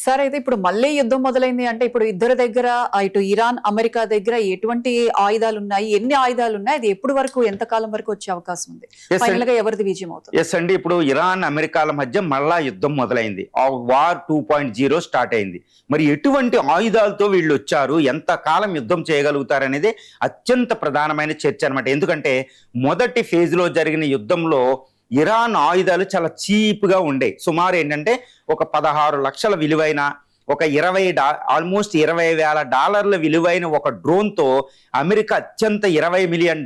Sir అయితే ఇప్పుడు మళ్ళీ యుద్ధం మొదలైంది అంటే ఇప్పుడు ఇద్దరి దగ్గర ఇటు ఇరాన్ అమెరికా దగ్గర ఎటువంటి ఆయుధాలు ఉన్నాయి, ఎన్ని ఆయుధాలు ఉన్నాయి, అది ఎప్పుడు వరకు ఎంత కాలం వరకు వచ్చే అవకాశం ఉంది, ఫైనల్ గా ఎవరిది విజయం అవుతుంది? ఎస్ అండి, ఇప్పుడు ఇరాన్ అమెరికాల మధ్య మళ్ళా యుద్ధం మొదలైంది. వార్ 2.0 స్టార్ట్ అయింది. మరి ఎటువంటి ఆయుధాలతో వీళ్ళు వచ్చారు, ఎంత కాలం యుద్ధం చేయగలుగుతారనేది అత్యంత ప్రధానమైన చర్చ అనమాట. ఎందుకంటే మొదటి ఫేజ్ లో జరిగిన యుద్ధంలో ఇరాన్ ఆయుధాలు చాలా చీప్గా ఉండేవి. సుమారు ఏంటంటే ఒక 16 లక్షల విలువైన ఒక ఆల్మోస్ట్ 20,000 డాలర్ల విలువైన ఒక డ్రోన్తో అమెరికా అత్యంత $20 మిలియన్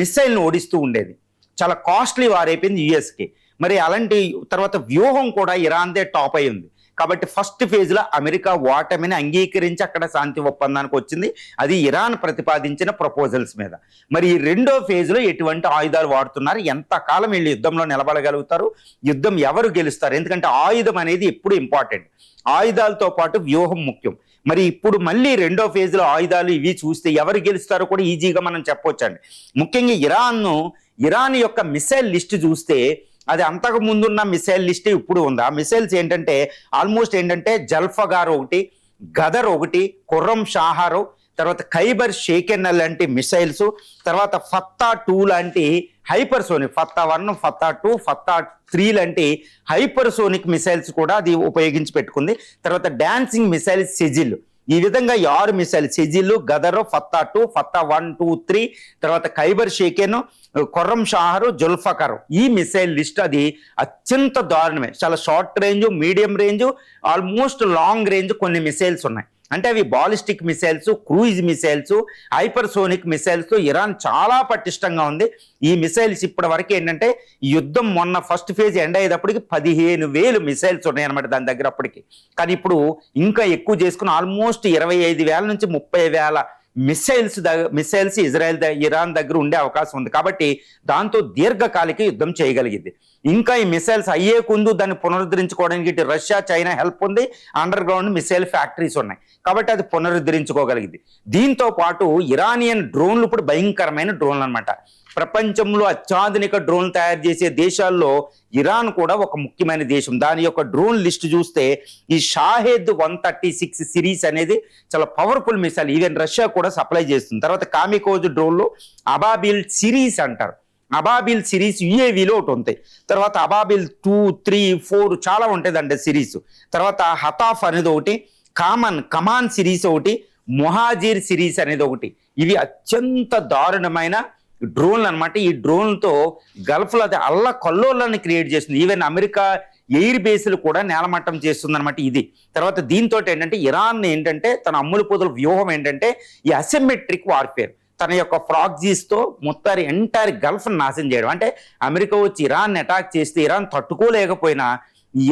మిసైల్ను ఓడిస్తూ ఉండేది. చాలా కాస్ట్లీ వారైపోయింది యుఎస్కి. మరి అలాంటి తర్వాత వ్యూహం కూడా ఇరాన్దే టాప్ అయి ఉంది. కాబట్టి ఫస్ట్ ఫేజ్లో అమెరికా ఓటమిని అంగీకరించి అక్కడ శాంతి ఒప్పందానికి వచ్చింది. అది ఇరాన్ ప్రతిపాదించిన ప్రపోజల్స్ మీద. మరి ఈ రెండో ఫేజ్లో ఎటువంటి ఆయుధాలు వాడుతున్నారు, ఎంతకాలం వీళ్ళు యుద్ధంలో నిలబడగలుగుతారు, యుద్ధం ఎవరు గెలుస్తారు? ఎందుకంటే ఆయుధం అనేది ఎప్పుడు ఇంపార్టెంట్, ఆయుధాలతో పాటు వ్యూహం ముఖ్యం. మరి ఇప్పుడు మళ్ళీ రెండో ఫేజ్లో ఆయుధాలు ఇవి చూస్తే ఎవరు గెలుస్తారో కూడా ఈజీగా మనం చెప్పొచ్చండి. ముఖ్యంగా ఇరాన్ యొక్క మిసైల్ లిస్ట్ చూస్తే అది అంతకు ముందున్న మిసైల్ లిస్ట్ ఇప్పుడు ఉంది. ఆ మిసైల్స్ ఏంటంటే ఆల్మోస్ట్ ఏంటంటే జల్ఫగార్ ఒకటి, గదర్ ఒకటి, ఖుర్రం షాహారు, తర్వాత ఖైబర్ షేకెన్ లాంటి మిసైల్స్, తర్వాత ఫత్తా 2 లాంటి హైపర్సోనిక్, ఫత్తా 1, ఫత్తా 2, ఫత్తా 3 లాంటి హైపర్సోనిక్ మిసైల్స్ కూడా అది ఉపయోగించి పెట్టుకుంది. తర్వాత డాన్సింగ్ మిసైల్ సెజిల్, ఈ విధంగా 6 మిసైల్ సెజిల్, గదర్, ఫత్తా 2, ఫత్తా 1, 2, 3, తర్వాత ఖైబర్ షేకెన్, ఖుర్రం షాహరు, జుల్ఫకర్, ఈ మిసైల్ లిస్ట్ అది అత్యంత దారుణమే. చాలా short range, medium range, almost long range కొన్ని మిసైల్స్ ఉన్నాయి. అంటే అవి ballistic missiles, cruise missiles, hypersonic missiles. Iran చాలా పటిష్టంగా ఉంది. ఈ మిసైల్స్ ఇప్పటి వరకు ఏంటంటే యుద్ధం మొన్న ఫస్ట్ ఫేజ్ ఎండ్ అయ్యేటప్పటికి 15,000 మిసైల్స్ ఉన్నాయన్నమాట దాని దగ్గర అప్పటికి. కానీ ఇప్పుడు ఇంకా ఎక్కువ చేసుకుని ఆల్మోస్ట్ 25,000 నుంచి 30,000 మిసైల్స్ ఇరాన్ దగ్గర ఉండే అవకాశం ఉంది. కాబట్టి దాంతో దీర్ఘకాలిక యుద్ధం చేయగలిగింది. ఇంకా ఈ మిసైల్స్ అయ్యే ముందు దాన్ని పునరుద్ధరించుకోవడానికి ఇటు రష్యా, చైనా హెల్ప్ ఉంది. అండర్ గ్రౌండ్ మిసైల్ ఫ్యాక్టరీస్ ఉన్నాయి కాబట్టి అది పునరుద్ధరించుకోగలిగింది. దీంతో పాటు ఇరానియన్ డ్రోన్లు ఇప్పుడు భయంకరమైన డ్రోన్లు అనమాట. ప్రపంచంలో అత్యాధునిక డ్రోన్ తయారు చేసే దేశాల్లో ఇరాన్ కూడా ఒక ముఖ్యమైన దేశం. దాని యొక్క డ్రోన్ లిస్ట్ చూస్తే ఈ షాహెద్ 136 సిరీస్ అనేది చాలా పవర్ఫుల్ మిసైల్, ఈవెన్ రష్యా కూడా సప్లై చేస్తుంది. తర్వాత కామికోజ్ డ్రోన్లు అబాబిల్ సిరీస్ అంటారు. అబాబిల్ సిరీస్ యుఏవిలో ఒకటి ఉంటాయి. తర్వాత అబాబిల్ 2, 3, 4 చాలా ఉంటుంది సిరీస్. తర్వాత హతాఫ్ అనేది ఒకటి, కమాన్ సిరీస్ ఒకటి, మొహాజీర్ సిరీస్ అనేది ఒకటి. ఇవి అత్యంత దారుణమైన డ్రోన్లు అనమాట. ఈ డ్రోన్లతో గల్ఫ్లో అది కల్లోలాన్ని క్రియేట్ చేస్తుంది. ఈవెన్ అమెరికా ఎయిర్ బేస్లు కూడా నేలమట్టం చేస్తుంది అనమాట ఇది. తర్వాత దీంతో ఏంటంటే ఇరాన్ ఏంటంటే తన అమ్ములు పొదుల వ్యూహం ఏంటంటే ఈ అసిమెట్రిక్ వార్ఫేర్, తన యొక్క ఫ్రాక్జీస్తో మొత్తం ఎంటైర్ గల్ఫ్ నాశనం చేయడం. అంటే అమెరికా వచ్చి ఇరాన్ అటాక్ చేస్తే ఇరాన్ తట్టుకోలేకపోయినా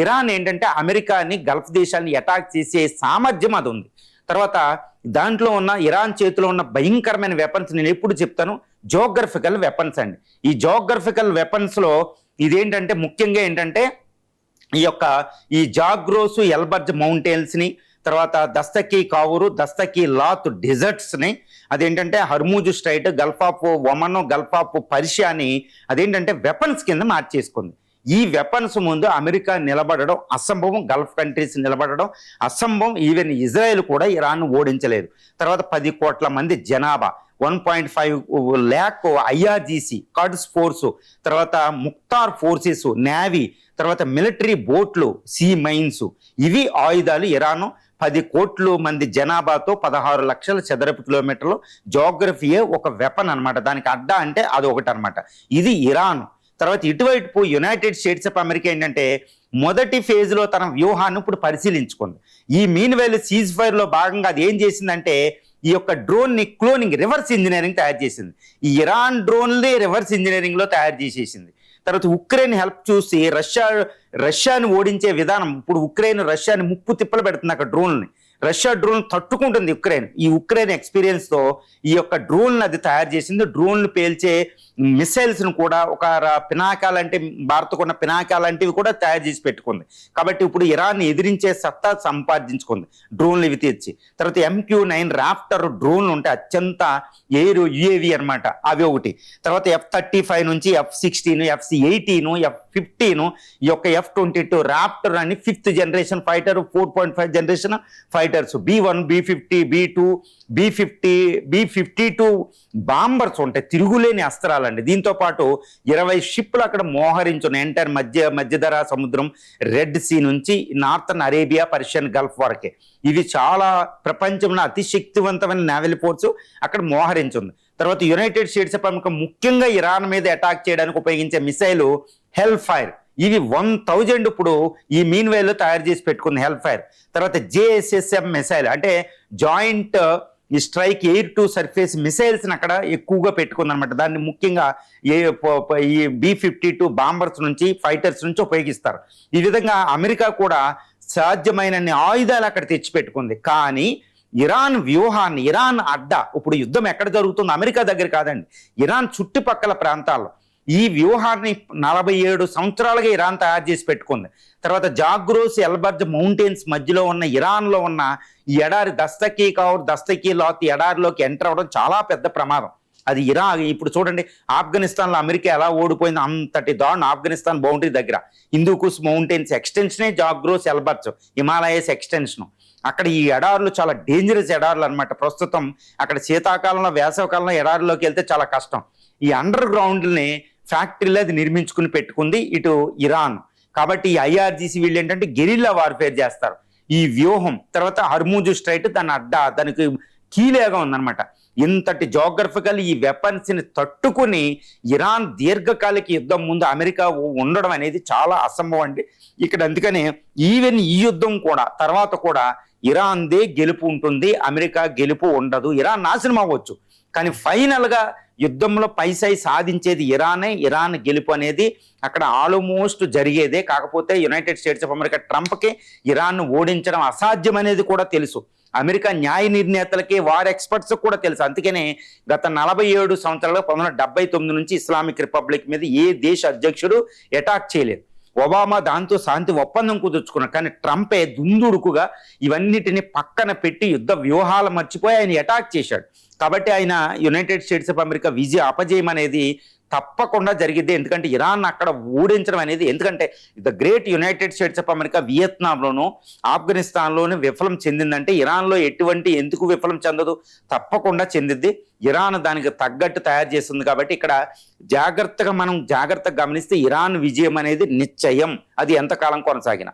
ఇరాన్ ఏంటంటే అమెరికాని, గల్ఫ్ దేశాన్ని అటాక్ చేసే సామర్థ్యం అది ఉంది. తర్వాత దాంట్లో ఉన్న ఇరాన్ చేతిలో ఉన్న భయంకరమైన వెపన్స్ నేను ఎప్పుడు చెప్తాను, జోగ్రఫికల్ వెపన్స్ అండి. ఈ జోగ్రఫికల్ వెపన్స్లో ఇదేంటంటే ముఖ్యంగా ఏంటంటే ఈ జాగ్రోస్, ఎల్బర్జ్ మౌంటైన్స్ని, తర్వాత దస్తకి కావురు, దస్తకి లాత్ డెజర్ట్స్ని, అదేంటంటే Hormuz strait, gulf of Oman, gulf of పర్షియాని అదేంటంటే వెపన్స్ కింద మార్చేసుకుంది. ఈ వెపన్స్ ముందు అమెరికా నిలబడడం అసంభవం, గల్ఫ్ కంట్రీస్ నిలబడడం అసంభవం. ఈవెన్ ఇజ్రాయెల్ కూడా ఇరాన్ ఓడించలేదు. తర్వాత 10 కోట్ల మంది జనాభా, 1.5 lakh ఐఆర్జీసీ కార్డ్స్ ఫోర్సు, తర్వాత ముక్తార్ ఫోర్సెస్, నేవీ, తర్వాత మిలిటరీ బోట్లు, సీ మైన్స్, ఇవి ఆయుధాలు. ఇరాను 10 కోట్ల మంది జనాభాతో 16 లక్షల చదరపు కిలోమీటర్లు, జోగ్రఫీయే ఒక వెపన్ అనమాట. దానికి అడ్డా అంటే అది ఒకటి అనమాట. ఇది ఇరాన్. తర్వాత ఇటువైపు యునైటెడ్ స్టేట్స్ ఆఫ్ అమెరికా ఏంటంటే మొదటి ఫేజ్లో తన వ్యూహాన్ని ఇప్పుడు పరిశీలించుకుంది. ఈ మీన్వైల్ సీజ్ ఫైర్లో భాగంగా అది ఏం చేసిందంటే ఈ యొక్క డ్రోన్ని క్లోనింగ్, రివర్స్ ఇంజనీరింగ్ తయారు చేసింది. ఈ ఇరాన్ డ్రోన్లే రివర్స్ ఇంజనీరింగ్లో తయారు చేసేసింది. తర్వాత ఉక్రెయిన్ హెల్ప్ చూసి రష్యాని ఓడించే విధానం, ఇప్పుడు ఉక్రెయిన్ రష్యాని ముప్పు తిప్పలు పెడుతుంది అక్కడ డ్రోన్ని. రష్యా డ్రోన్ తట్టుకుంటుంది ఉక్రెయిన్. ఈ ఉక్రెయిన్ ఎక్స్పీరియన్స్తో ఈ యొక్క డ్రోన్లు అది తయారు చేసింది. డ్రోన్లు పేల్చే మిసైల్స్ ను కూడా ఒక పినాకాలంటే భారత్కున్న పినాకాలంటివి కూడా తయారు చేసి పెట్టుకుంది. కాబట్టి ఇప్పుడు ఇరాన్ ఎదిరించే సత్తా సంపాదించుకుంది డ్రోన్లు ఇవి తెచ్చి. తర్వాత MQ-9 రాప్టర్ డ్రోన్లు ఉంటాయి, అత్యంత ఎయిర్ UAV అనమాట, అవి ఒకటి. తర్వాత F-35 నుంచి F-16, FC-18, F-15, ఈ యొక్క F-22 రాప్టర్ అని 5th generation fighter, 4.5 generation fighters, B-1, B-50, B-2, B-50, B-52 bombers ఉంటాయి, తిరుగులేని అస్త్రాలండి. దీంతో పాటు 20 షిప్లు అక్కడ మోహరించున్నాయి ఎంటైర్ మధ్యధరా సముద్రం, రెడ్ సీ నుంచి నార్థన్ అరేబియా, పర్షియన్ గల్ఫ్ వరకే. ఇవి చాలా ప్రపంచంలో అతి శక్తివంతమైన నేవల్ ఫోర్స్ అక్కడ మోహరించింది. తర్వాత యునైటెడ్ స్టేట్స్ ఆఫ్ అమెరికా ముఖ్యంగా ఇరాన్ మీద అటాక్ చేయడానికి ఉపయోగించే మిసైల్ హెల్ ఫైర్, ఇవి 1000 ఇప్పుడు ఈ మీన్ వేలో తయారు చేసి పెట్టుకుంది హెల్ ఫైర్. తర్వాత JSSM మిసైల్ అంటే joint strike air to surface missiles అక్కడ ఎక్కువగా పెట్టుకుంది అనమాట. దాన్ని ముఖ్యంగా ఈ B-52 బాంబర్స్ నుంచి, ఫైటర్స్ నుంచి ఉపయోగిస్తారు. ఈ విధంగా అమెరికా కూడా సాధ్యమైనన్ని ఆయుధాలు అక్కడ తెచ్చిపెట్టుకుంది. కానీ ఇరాన్ వ్యూహాన్ని, ఇరాన్ అడ్డా, ఇప్పుడు యుద్ధం ఎక్కడ జరుగుతుందో అమెరికా దగ్గర కాదండి, ఇరాన్ చుట్టుపక్కల ప్రాంతాల్లో ఈ వ్యూహాన్ని 47 సంవత్సరాలుగా ఇరాన్ తయారు చేసి పెట్టుకుంది. తర్వాత జాగ్రోస్, ఎల్బర్జ్ మౌంటైన్స్ మధ్యలో ఉన్న ఇరాన్లో ఉన్న ఈ ఎడారి దస్తకీ లాత్ ఎడారిలోకి ఎంటర్ అవ్వడం చాలా పెద్ద ప్రమాదం. అది ఇరాన్ ఇప్పుడు చూడండి, ఆఫ్ఘనిస్తాన్లో అమెరికా ఎలా ఓడిపోయింది, అంతటి దారుణం. ఆఫ్ఘనిస్తాన్ బౌండరీ దగ్గర హిందూకుస్ మౌంటైన్స్ ఎక్స్టెన్షనే జాగ్రోస్, ఎల్బర్జ్, హిమాలయస్ ఎక్స్టెన్షన్. అక్కడ ఈ ఎడారులు చాలా డేంజరస్ ఎడారులు అనమాట. ప్రస్తుతం అక్కడ శీతాకాలంలో, వేసవికాలంలో ఎడారిలోకి వెళ్తే చాలా కష్టం. ఈ అండర్ గ్రౌండ్ని ఫ్యాక్టరీలో అది నిర్మించుకుని పెట్టుకుంది ఇటు ఇరాన్. కాబట్టి ఈ IRGC వీళ్ళు ఏంటంటే గెరిల్లా వార్ఫేర్ చేస్తారు. ఈ వ్యూహం తర్వాత హర్మూజ్ స్ట్రైట్ దాని అడ్డా, దానికి కీలేగా ఉందన్నమాట. ఇంతటి జోగ్రఫికల్ ఈ వెపన్స్ ని తట్టుకుని ఇరాన్ దీర్ఘకాలిక యుద్ధం ముందు అమెరికా ఉండడం అనేది చాలా అసంభవం అండి ఇక్కడ. అందుకనే ఈవెన్ ఈ యుద్ధం కూడా తర్వాత కూడా ఇరాన్దే గెలుపు ఉంటుంది, అమెరికా గెలుపు ఉండదు. ఇరాన్ నాశనం అవ్వచ్చు, కానీ ఫైనల్ గా యుద్ధంలో పైసై సాధించేది ఇరానే. ఇరాన్ గెలుపు అనేది అక్కడ ఆల్మోస్ట్ జరిగేదే. కాకపోతే యునైటెడ్ స్టేట్స్ ఆఫ్ అమెరికా ట్రంప్కి ఇరాన్ను ఓడించడం అసాధ్యం అనేది కూడా తెలుసు. అమెరికా న్యాయ నిర్ణేతలకి, వార్ ఎక్స్పర్ట్స్ కూడా తెలుసు. అందుకనే గత 47 సంవత్సరాలుగా 1979 నుంచి ఇస్లామిక్ రిపబ్లిక్ మీద ఏ దేశ అధ్యక్షుడు అటాక్ చేయలేదు. ఒబామా దాంతో శాంతి ఒప్పందం కుదుర్చుకున్నారు, కానీ ట్రంపే దుందుడుకుగా ఇవన్నిటిని పక్కన పెట్టి యుద్ధ వ్యూహాలు మర్చిపోయి ఆయన అటాక్ చేశాడు. కాబట్టి ఆయన యునైటెడ్ స్టేట్స్ ఆఫ్ అమెరికా అపజయం అనేది తప్పకుండా జరిగిద్ది. ఎందుకంటే ఇరాన్ అక్కడ ఓడించడం అనేది, ఎందుకంటే the great United States of America వియత్నాంలోను, ఆఫ్ఘనిస్తాన్లోను విఫలం చెందిందంటే ఇరాన్లో ఎందుకు విఫలం చెందదు? తప్పకుండా చెందిద్ది. ఇరాన్ దానికి తగ్గట్టు తయారు చేస్తుంది. కాబట్టి ఇక్కడ జాగ్రత్తగా గమనిస్తే ఇరాన్ విజయం అనేది నిశ్చయం, అది ఎంతకాలం కొనసాగిన.